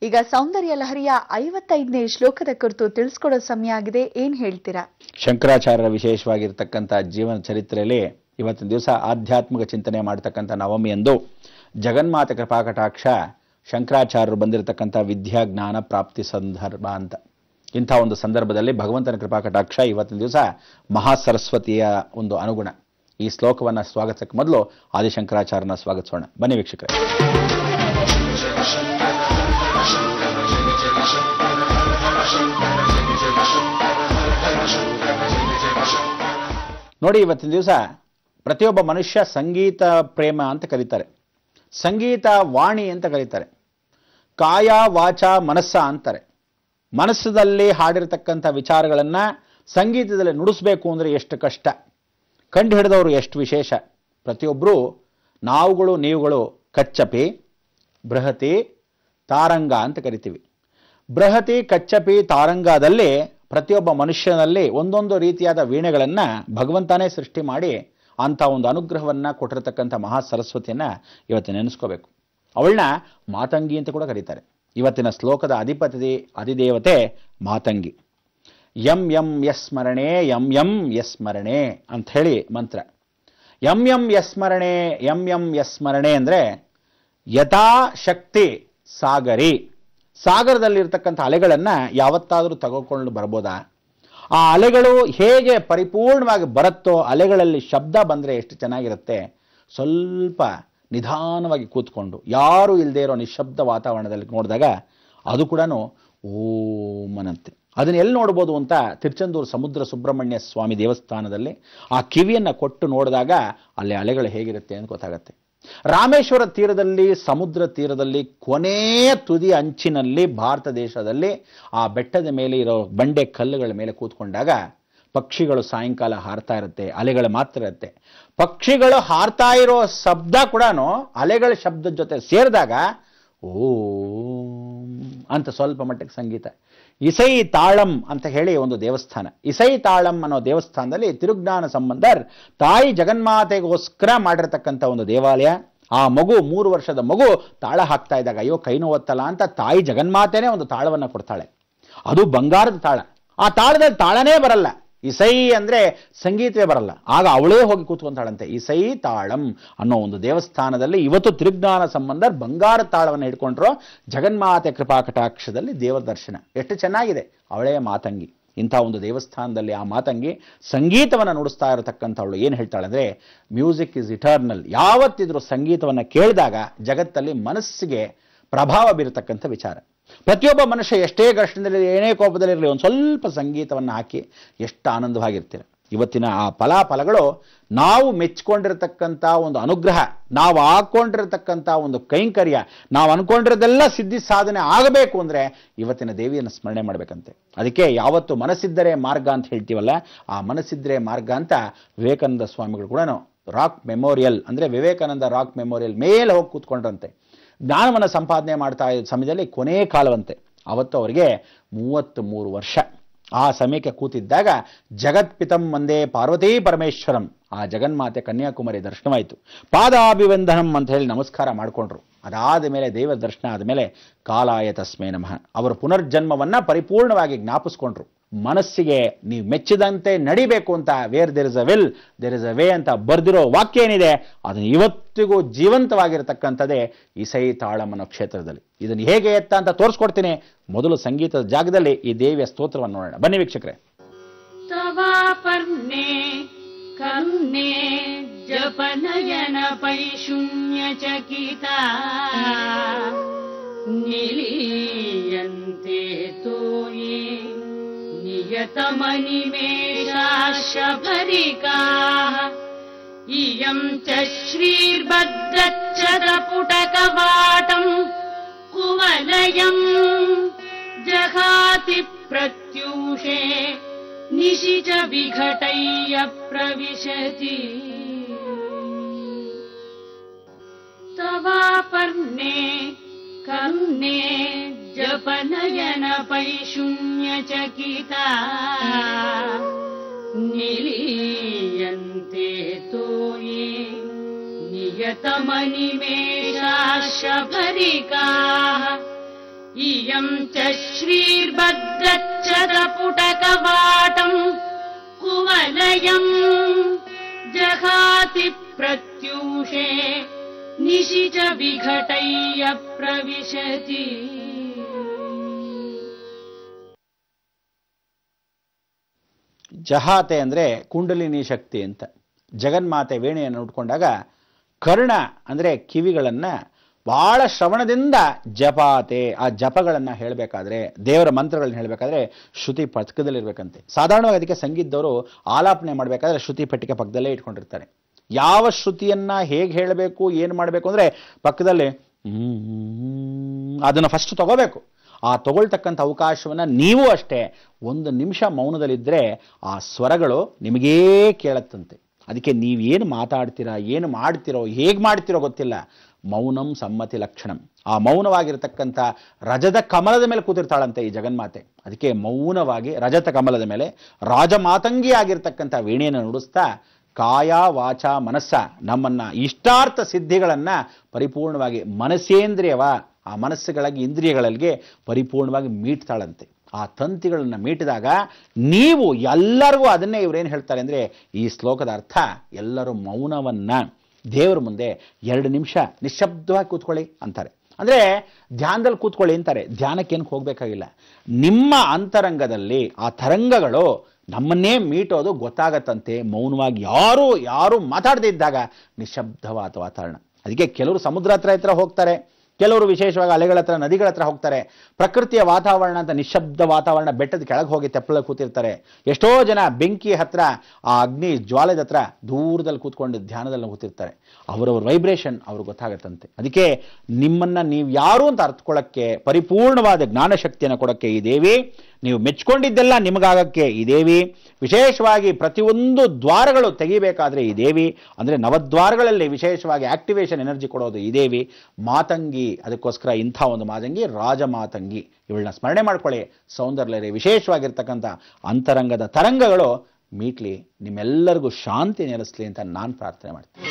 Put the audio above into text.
ಈಗ ಸೌಂದರ್ಯ ಲಹರಿಯ 55ನೇ ಶ್ಲೋಕದ ಕುರಿತು ತಿಳಿಸ್ಕೊಡೋ ಸಮಯ ಆಗಿದೆ. ಏನ್ ಹೇಳ್ತೀರಾ? ಶಂಕರಾಚಾರ್ಯರ ವಿಶೇಷವಾಗಿರ್ತಕ್ಕಂಥ ಜೀವನ ಚರಿತ್ರೆಯಲ್ಲಿ ಇವತ್ತಿನ ದಿವಸ ಆಧ್ಯಾತ್ಮಿಕ ಚಿಂತನೆ ಮಾಡತಕ್ಕಂಥ ನವಮಿಯಂದು ಜಗನ್ಮಾತೆ ಕೃಪಾಕಟಾಕ್ಷ ಶಂಕರಾಚಾರ್ಯರು ಬಂದಿರತಕ್ಕಂಥ ವಿದ್ಯಾಜ್ಞಾನ ಪ್ರಾಪ್ತಿ ಸಂದರ್ಭ ಅಂತ. ಇಂಥ ಒಂದು ಸಂದರ್ಭದಲ್ಲಿ ಭಗವಂತನ ಕೃಪಾಕಟಾಕ್ಷ ಇವತ್ತಿನ ದಿವಸ ಮಹಾಸರಸ್ವತಿಯ ಒಂದು ಅನುಗುಣ. ಈ ಶ್ಲೋಕವನ್ನು ಸ್ವಾಗತಿಸಕ್ಕೆ ಮೊದಲು ಆದಿಶಂಕರಾಚಾರ್ಯನ ಸ್ವಾಗತಿಸೋಣ. ಬನ್ನಿ ವೀಕ್ಷಕರೇ. ನೋಡಿ, ಇವತ್ತಿನ ದಿವಸ ಪ್ರತಿಯೊಬ್ಬ ಮನುಷ್ಯ ಸಂಗೀತ ಪ್ರೇಮ ಅಂತ ಕರೀತಾರೆ, ಸಂಗೀತ ವಾಣಿ ಅಂತ ಕರೀತಾರೆ, ಕಾಯ ವಾಚ ಮನಸ್ಸ ಅಂತಾರೆ. ಮನಸ್ಸದಲ್ಲಿ ಹಾಡಿರತಕ್ಕಂಥ ವಿಚಾರಗಳನ್ನು ಸಂಗೀತದಲ್ಲಿ ನುಡಿಸ್ಬೇಕು ಅಂದರೆ ಎಷ್ಟು ಕಷ್ಟ, ಕಂಡು ಹಿಡಿದವರು ಎಷ್ಟು ವಿಶೇಷ. ಪ್ರತಿಯೊಬ್ಬರು ನಾವುಗಳು ನೀವುಗಳು ಕಚ್ಚಪಿ ಬೃಹತಿ ತಾರಂಗ ಅಂತ ಕರಿತೀವಿ. ಬೃಹತಿ ಕಚ್ಚಪಿ ತಾರಂಗದಲ್ಲಿ ಪ್ರತಿಯೊಬ್ಬ ಮನುಷ್ಯನಲ್ಲಿ ಒಂದೊಂದು ರೀತಿಯಾದ ವೀಣೆಗಳನ್ನು ಭಗವಂತನೇ ಸೃಷ್ಟಿ ಮಾಡಿ ಅಂಥ ಒಂದು ಅನುಗ್ರಹವನ್ನು ಕೊಟ್ಟಿರತಕ್ಕಂಥ ಮಹಾ ಸರಸ್ವತಿಯನ್ನು ಇವತ್ತು ನೆನೆಸ್ಕೋಬೇಕು. ಅವಳನ್ನ ಮಾತಂಗಿ ಅಂತ ಕೂಡ ಕರೀತಾರೆ. ಇವತ್ತಿನ ಶ್ಲೋಕದ ಅಧಿದೇವತೆ ಮಾತಂಗಿ. ಯಂ ಯಂ ಯಸ್ಮರಣೆ ಯಂ ಯಂ ಯಸ್ಮರಣೆ ಅಂತ ಹೇಳಿ ಮಂತ್ರ. ಯಂ ಯಂ ಯಸ್ಮರಣೆ ಯಂ ಯಂ ಯಸ್ಮರಣೆ ಅಂದರೆ ಯಥಾಶಕ್ತಿ ಸಾಗರಿ. ಸಾಗರದಲ್ಲಿರ್ತಕ್ಕಂಥ ಅಲೆಗಳನ್ನು ಯಾವತ್ತಾದರೂ ತಗೋಕೊಂಡು ಬರ್ಬೋದಾ? ಆ ಅಲೆಗಳು ಹೇಗೆ ಪರಿಪೂರ್ಣವಾಗಿ ಬರುತ್ತೋ, ಅಲೆಗಳಲ್ಲಿ ಶಬ್ದ ಬಂದರೆ ಎಷ್ಟು ಚೆನ್ನಾಗಿರುತ್ತೆ. ಸ್ವಲ್ಪ ನಿಧಾನವಾಗಿ ಕೂತ್ಕೊಂಡು ಯಾರೂ ಇಲ್ಲದೆ ಇರೋ ನಿಶಬ್ದ ವಾತಾವರಣದಲ್ಲಿ ನೋಡಿದಾಗ ಅದು ಕೂಡ ಓಮನಂತೆ. ಅದನ್ನ ಎಲ್ಲಿ ನೋಡ್ಬೋದು ಅಂತ ತಿರುಚೆಂದೂರು ಸಮುದ್ರ ಸುಬ್ರಹ್ಮಣ್ಯ ಸ್ವಾಮಿ ದೇವಸ್ಥಾನದಲ್ಲಿ ಆ ಕಿವಿಯನ್ನು ಕೊಟ್ಟು ನೋಡಿದಾಗ ಅಲ್ಲಿ ಅಲೆಗಳು ಹೇಗಿರುತ್ತೆ ಅಂತ ಗೊತ್ತಾಗತ್ತೆ. ರಾಮೇಶ್ವರ ತೀರದಲ್ಲಿ, ಸಮುದ್ರ ತೀರದಲ್ಲಿ, ಕೊನೆಯ ತುದಿ ಅಂಚಿನಲ್ಲಿ ಭಾರತ ದೇಶದಲ್ಲಿ ಆ ಬೆಟ್ಟದ ಮೇಲೆ ಇರೋ ಬಂಡೆ ಕಲ್ಲುಗಳ ಮೇಲೆ ಕೂತ್ಕೊಂಡಾಗ ಪಕ್ಷಿಗಳು ಸಾಯಂಕಾಲ ಹಾರ್ತಾ ಇರುತ್ತೆ, ಅಲೆಗಳು ಮಾತ್ರ ಇರುತ್ತೆ. ಪಕ್ಷಿಗಳು ಹಾರ್ತಾ ಇರೋ ಶಬ್ದ ಕೂಡ ಅಲೆಗಳ ಶಬ್ದದ ಜೊತೆ ಸೇರಿದಾಗ ಓಂ ಅಂತ ಸ್ವಲ್ಪ ಮಟ್ಟಿಗೆ ಸಂಗೀತ. ಇಸೈ ತಾಳಂ ಅಂತ ಹೇಳಿ ಒಂದು ದೇವಸ್ಥಾನ, ಇಸೈ ತಾಳಂ ಅನ್ನೋ ದೇವಸ್ಥಾನದಲ್ಲಿ ತಿರುಜ್ಞಾನ ಸಂಬಂಧರ್ ತಾಯಿ ಜಗನ್ಮಾತೆಗೋಸ್ಕರ ಮಾಡಿರ್ತಕ್ಕಂಥ ಒಂದು ದೇವಾಲಯ. ಆ ಮಗು 3 ವರ್ಷದ ಮಗು ತಾಳ ಹಾಕ್ತಾ ಇದ್ದಾಗ ಅಯ್ಯೋ ಕೈ ನೋವತ್ತಲ್ಲ ಅಂತ ತಾಯಿ ಜಗನ್ಮಾತೆನೇ ಒಂದು ತಾಳವನ್ನು ಕೊಡ್ತಾಳೆ. ಅದು ಬಂಗಾರದ ತಾಳ. ಆ ತಾಳದಲ್ಲಿ ತಾಳನೇ ಬರಲ್ಲ, ಇಸೈ ಅಂದರೆ ಸಂಗೀತವೇ ಬರಲ್ಲ. ಆಗ ಅವಳೇ ಹೋಗಿ ಕೂತ್ಕೊಂತಾಳಂತೆ. ಇಸೈ ತಾಳಂ ಅನ್ನೋ ಒಂದು ದೇವಸ್ಥಾನದಲ್ಲಿ ಇವತ್ತು ತಿರುಜ್ಞಾನ ಸಂಬಂಧ ಬಂಗಾರ ತಾಳವನ್ನು ಹಿಡ್ಕೊಂಡ್ರು. ಜಗನ್ಮಾತೆ ಕೃಪಾಕಟಾಕ್ಷದಲ್ಲಿ ದೇವರ ದರ್ಶನ ಎಷ್ಟು ಚೆನ್ನಾಗಿದೆ. ಅವಳೇ ಮಾತಂಗಿ. ಇಂಥ ಒಂದು ದೇವಸ್ಥಾನದಲ್ಲಿ ಆ ಮಾತಂಗಿ ಸಂಗೀತವನ್ನು ನುಡಿಸ್ತಾ ಇರತಕ್ಕಂಥವಳು ಏನು ಹೇಳ್ತಾಳೆ ಅಂದರೆ, ಮ್ಯೂಸಿಕ್ ಇಸ್ ಇಟರ್ನಲ್. ಯಾವತ್ತಿದ್ರೂ ಸಂಗೀತವನ್ನು ಕೇಳಿದಾಗ ಜಗತ್ತಲ್ಲಿ ಮನಸ್ಸಿಗೆ ಪ್ರಭಾವ ಬೀರತಕ್ಕಂಥ ವಿಚಾರ. ಪ್ರತಿಯೊಬ್ಬ ಮನುಷ್ಯ ಎಷ್ಟೇ ಘರ್ಷಣೆಯಲ್ಲಿ ಏನೇ ಕೋಪದಲ್ಲಿರಲಿ ಒಂದು ಸ್ವಲ್ಪ ಸಂಗೀತವನ್ನು ಹಾಕಿ ಎಷ್ಟು ಆನಂದವಾಗಿರ್ತೀರ. ಇವತ್ತಿನ ಆ ಫಲಾಫಲಗಳು ನಾವು ಮೆಚ್ಚಿಕೊಂಡಿರತಕ್ಕಂಥ ಒಂದು ಅನುಗ್ರಹ, ನಾವು ಹಾಕ್ಕೊಂಡಿರತಕ್ಕಂಥ ಒಂದು ಕೈಂಕರ್ಯ, ನಾವು ಅನ್ಕೊಂಡಿರೋದೆಲ್ಲ ಸಿದ್ಧಿ ಸಾಧನೆ ಆಗಬೇಕು ಅಂದರೆ ಇವತ್ತಿನ ದೇವಿಯನ್ನು ಸ್ಮರಣೆ ಮಾಡಬೇಕಂತೆ. ಅದಕ್ಕೆ ಯಾವತ್ತು ಮನಸ್ಸಿದ್ದರೆ ಮಾರ್ಗ ಅಂತ ಹೇಳ್ತೀವಲ್ಲ, ಆ ಮನಸ್ಸಿದ್ದರೆ ಮಾರ್ಗ ಅಂತ ವಿವೇಕಾನಂದ ಸ್ವಾಮಿಗಳು ಕೂಡ ರಾಕ್ ಮೆಮೋರಿಯಲ್ ಅಂದರೆ ವಿವೇಕಾನಂದ ರಾಕ್ ಮೆಮೋರಿಯಲ್ ಮೇಲೆ ಹೋಗಿ ಕೂತ್ಕೊಂಡ್ರಂತೆ. ಜ್ಞಾನವನ್ನು ಸಂಪಾದನೆ ಮಾಡ್ತಾ ಇದ್ದ ಸಮಯದಲ್ಲಿ ಕೊನೆ ಕಾಲವಂತೆ. ಅವತ್ತು ಅವರಿಗೆ 33 ವರ್ಷ. ಆ ಸಮಯಕ್ಕೆ ಕೂತಿದ್ದಾಗ ಜಗತ್ಪಿತಂ ಒಂದೇ ಪಾರ್ವತೀ ಪರಮೇಶ್ವರಂ, ಆ ಜಗನ್ಮಾತೆ ಕನ್ಯಾಕುಮಾರಿ ದರ್ಶನವಾಯಿತು. ಪಾದಾಭಿವಂದನಂ ಅಂತ ಹೇಳಿ ನಮಸ್ಕಾರ ಮಾಡಿಕೊಂಡ್ರು. ಅದಾದ ಮೇಲೆ ದೇವರ ದರ್ಶನ ಆದಮೇಲೆ ಕಾಲಾಯ ತಸ್ಮೈ ನಮಃ ಅವರ ಪುನರ್ಜನ್ಮವನ್ನು ಪರಿಪೂರ್ಣವಾಗಿ ಜ್ಞಾಪಿಸ್ಕೊಂಡ್ರು. ಮನಸ್ಸಿಗೆ ನೀವು ಮೆಚ್ಚಿದಂತೆ ನಡಿಬೇಕು ಅಂತ where there is a will there is a way ಅಂತ ಬರೆದಿರೋ ವಾಕ್ಯ ಏನಿದೆ ಅದನ್ನು ಇವತ್ತಿಗೂ ಜೀವಂತವಾಗಿರತಕ್ಕಂಥದ್ದೇ ಇಸೈ ತಾಳಂ ಅನ್ನೋ ಕ್ಷೇತ್ರದಲ್ಲಿ. ಇದನ್ನು ಹೇಗೆ ಎತ್ತ ಅಂತ ತೋರಿಸ್ಕೊಡ್ತೀನಿ. ಮೊದಲು ಸಂಗೀತದ ಜಾಗದಲ್ಲಿ ಈ ದೇವಿಯ ಸ್ತೋತ್ರವನ್ನು ನೋಡೋಣ. ಬನ್ನಿ ವೀಕ್ಷಕರೇ. ತವಾಪರ್ಣೆ ಕರುಣೆ ಜಪನಯನ ಪೈಶೂನ್ಯ ಚಕಿತ ನಿಲೀಯಂತೆ ತೋಯೇ ನಿಯತಮನಿಮೇಷಾಶಭರಿಕಾಃ ಇಯಂ ಚ ಶ್ರೀರ್ಭದ್ರಚ್ಛದಪುಟಕವಾಟಂ ಕುವಲಯಂ ಜಹಾತಿ ಪ್ರತ್ಯೂಷೆ ನಿಶಿಚ ವಿಘಟಯ್ಯ ಪ್ರವಿಶತಿ ತವಾಪರ್ಣೆ ಕರುಣೆ ಜಪನಯನ ಪೈಶೂನ್ಯ ಚಕಿತ ನಿಲೀಯಂತೆ ತೋಯೇ ನಿಯತಮನಿಮೇಷಾಶಭರಿಕಾಃ इयं च श्रीर्भद्रच्छद पुटकवाटम् कुवलयम् जहाति प्रत्यूषे निशि च विघटय्य प्रविशति। ಜಹಾತೆ ಅಂದರೆ ಕುಂಡಲಿನಿ ಶಕ್ತಿ ಅಂತ. ಜಗನ್ಮಾತೆ ವೇಣೆಯನ್ನು ಉಟ್ಕೊಂಡಾಗ ಕರ್ಣ ಅಂದರೆ ಕಿವಿಗಳನ್ನು ಬಹಳ ಶ್ರವಣದಿಂದ ಜಪಾತೆ, ಆ ಜಪಗಳನ್ನು ಹೇಳಬೇಕಾದ್ರೆ, ದೇವರ ಮಂತ್ರಗಳನ್ನ ಹೇಳಬೇಕಾದ್ರೆ ಶ್ರುತಿ ಪಕ್ಕದಲ್ಲಿರ್ಬೇಕಂತೆ. ಸಾಧಾರಣವಾಗಿ ಅದಕ್ಕೆ ಸಂಗೀತದವರು ಆಲಾಪನೆ ಮಾಡಬೇಕಾದ್ರೆ ಶ್ರುತಿ ಪೆಟ್ಟಿಗೆ ಪಕ್ಕದಲ್ಲೇ ಇಟ್ಕೊಂಡಿರ್ತಾರೆ. ಯಾವ ಶ್ರುತಿಯನ್ನ ಹೇಗೆ ಹೇಳಬೇಕು, ಏನು ಮಾಡಬೇಕು ಅಂದರೆ ಪಕ್ಕದಲ್ಲಿ ಅದನ್ನು ಫಸ್ಟ್ ತಗೋಬೇಕು. ಆ ತಗೊಳ್ತಕ್ಕಂಥ ಅವಕಾಶವನ್ನು ನೀವು ಅಷ್ಟೇ 1 ನಿಮಿಷ ಮೌನದಲ್ಲಿದ್ದರೆ ಆ ಸ್ವರಗಳು ನಿಮಗೇ ಕೇಳತ್ತಂತೆ. ಅದಕ್ಕೆ ನೀವೇನು ಮಾತಾಡ್ತೀರಾ, ಏನು ಮಾಡ್ತಿರೋ, ಹೇಗೆ ಮಾಡ್ತಿರೋ ಗೊತ್ತಿಲ್ಲ, ಮೌನಂ ಸಮ್ಮತಿ ಲಕ್ಷಣಂ. ಆ ಮೌನವಾಗಿರತಕ್ಕಂಥ ರಜದ ಕಮಲದ ಮೇಲೆ ಕೂತಿರ್ತಾಳಂತೆ ಈ ಜಗನ್ಮಾತೆ. ಅದಕ್ಕೆ ಮೌನವಾಗಿ ರಜತ ಕಮಲದ ಮೇಲೆ ರಾಜಮಾತಂಗಿ ಆಗಿರ್ತಕ್ಕಂಥ ವೀಣೆಯನ್ನು ನುಡಿಸ್ತಾ ಕಾಯ ವಾಚ ಮನಸ್ಸ ನಮ್ಮನ್ನ ಇಷ್ಟಾರ್ಥ ಸಿದ್ಧಿಗಳನ್ನು ಪರಿಪೂರ್ಣವಾಗಿ ಮನಸ್ಸೇಂದ್ರಿಯವ, ಆ ಮನಸ್ಸುಗಳಿಗೆ ಇಂದ್ರಿಯಗಳಿಗೆ ಪರಿಪೂರ್ಣವಾಗಿ ಮೀಟ್ತಾಳಂತೆ. ಆ ತಂತಿಗಳನ್ನು ಮೀಟಿದಾಗ ನೀವು ಎಲ್ಲರಿಗೂ ಅದನ್ನೇ ಇವರೇನು ಹೇಳ್ತಾರೆ ಅಂದರೆ, ಈ ಶ್ಲೋಕದ ಅರ್ಥ ಎಲ್ಲರೂ ಮೌನವನ್ನು ದೇವರ ಮುಂದೆ 2 ನಿಮಿಷ ನಿಶ್ಶಬ್ದವಾಗಿ ಕೂತ್ಕೊಳ್ಳಿ ಅಂತಾರೆ. ಅಂದರೆ ಧ್ಯಾನದಲ್ಲಿ ಕೂತ್ಕೊಳ್ಳಿ ಅಂತಾರೆ. ಧ್ಯಾನಕ್ಕೇನು ಹೋಗಬೇಕಾಗಿಲ್ಲ. ನಿಮ್ಮ ಅಂತರಂಗದಲ್ಲಿ ಆ ತರಂಗಗಳು ನಮ್ಮನ್ನೇ ಮೀಟೋದು ಗೊತ್ತಾಗತ್ತಂತೆ ಮೌನವಾಗಿ. ಯಾರು ಮಾತಾಡದೇ ಇದ್ದಾಗ ನಿಶ್ಶಬ್ದವಾದ ವಾತಾವರಣ. ಅದಕ್ಕೆ ಕೆಲವರು ಸಮುದ್ರ ಹತ್ರ ಹೋಗ್ತಾರೆ, ಕೆಲವರು ವಿಶೇಷವಾಗಿ ಅಲೆಗಳ ಹತ್ರ, ನದಿಗಳ ಹತ್ರ ಹೋಗ್ತಾರೆ. ಪ್ರಕೃತಿಯ ವಾತಾವರಣ ಅಂತ ನಿಶ್ಶಬ್ದ ವಾತಾವರಣ, ಬೆಟ್ಟದ ಕೆಳಗೆ ಹೋಗಿ ತೆಪ್ಪಳ ಕೂತಿರ್ತಾರೆ. ಎಷ್ಟೋ ಜನ ಬೆಂಕಿ ಹತ್ರ, ಆ ಅಗ್ನಿ ಜ್ವಾಲದ ಹತ್ರ ದೂರದಲ್ಲಿ ಕೂತ್ಕೊಂಡು ಧ್ಯಾನದಲ್ಲಿ ಕೂತಿರ್ತಾರೆ. ಅವರವ್ರ ವೈಬ್ರೇಷನ್ ಅವ್ರಿಗೆ ಗೊತ್ತಾಗತ್ತಂತೆ. ಅದಕ್ಕೆ ನಿಮ್ಮನ್ನ ನೀವು ಯಾರು ಅಂತ ಅರ್ಥಕೊಳ್ಳೋಕ್ಕೆ, ಪರಿಪೂರ್ಣವಾದ ಜ್ಞಾನಶಕ್ತಿಯನ್ನು ಕೊಡೋಕ್ಕೆ ಈ ದೇವಿ, ನೀವು ಮೆಚ್ಕೊಂಡಿದ್ದೆಲ್ಲ ನಿಮಗಾಗಕ್ಕೆ ಈ ದೇವಿ, ವಿಶೇಷವಾಗಿ ಪ್ರತಿಯೊಂದು ದ್ವಾರಗಳು ತೆಗಿಬೇಕಾದ್ರೆ ಈ ದೇವಿ, ಅಂದರೆ ನವದ್ವಾರಗಳಲ್ಲಿ ವಿಶೇಷವಾಗಿ ಆಕ್ಟಿವೇಶನ್ ಎನರ್ಜಿ ಕೊಡೋದು ಈ ದೇವಿ. ಮಾತಂಗಿ, ಅದಕ್ಕೋಸ್ಕರ ಇಂಥ ಒಂದು ಮಾತಂಗಿ ರಾಜಮಾತಂಗಿ. ಇವಳನ್ನ ಸ್ಮರಣೆ ಮಾಡ್ಕೊಳ್ಳಿ. ಸೌಂದರ್ಯ ವಿಶೇಷವಾಗಿರ್ತಕ್ಕಂಥ ಅಂತರಂಗದ ತರಂಗಗಳು ಮೀಟ್ಲಿ, ನಿಮ್ಮೆಲ್ಲರಿಗೂ ಶಾಂತಿ ನೆಲೆಸಲಿ ಅಂತ ನಾನು ಪ್ರಾರ್ಥನೆ ಮಾಡ್ತೀನಿ.